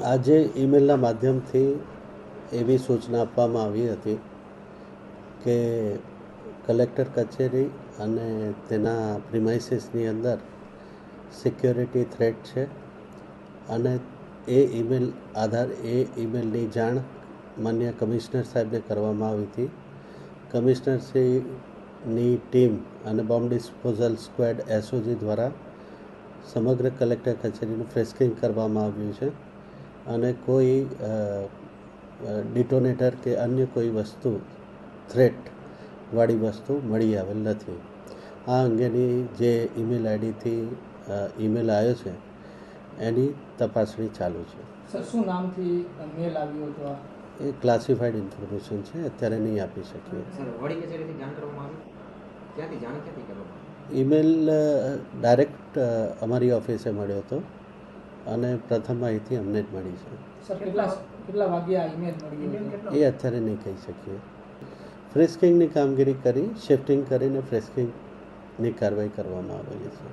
આજે ઈમેલના માધ્યમથી એવી સૂચના આપવામાં આવી હતી કે કલેક્ટર કચેરી અને તેના પ્રિમાઇસીસની અંદર સિક્યોરિટી થ્રેટ છે અને એ ઈમેલની જાણ માન્ય કમિશનર સાહેબને કરવામાં આવી હતી. કમિશનરશ્રીની ટીમ અને બોમ્બ ડિસ્પોઝલ સ્ક્વેડ એસઓજી દ્વારા સમગ્ર કલેક્ટર કચેરીનું ફ્રેસ્કિંગ કરવામાં આવ્યું છે અને કોઈ ડિટોનેટર કે અન્ય કોઈ વસ્તુ થ્રેટવાળી વસ્તુ મળી આવેલ નથી. આ અંગેની જે ઈમેલ આઈડીથી ઈમેલ આવ્યો છે એની તપાસણી ચાલુ છે. સર, શું નામથી મેલ આવ્યો હતો? એ ક્લાસિફાઈડ ઇન્ફોર્મેશન છે, અત્યારે નહીં આપી શકીએ. ઈમેલ ડાયરેક્ટ અમારી ઓફિસે મળ્યો હતો અને પ્રથમ માહિતી અમને જ મળી છે. સર, કેટલા વાગ્યા ઈમેલ મળી એ અત્યારે નહીં કહી શકીએ. ફ્રેસ્કિંગની કામગીરી કરી શિફ્ટિંગ કરીને ફ્રેસ્કિંગની કાર્યવાહી કરવામાં આવેલી છે.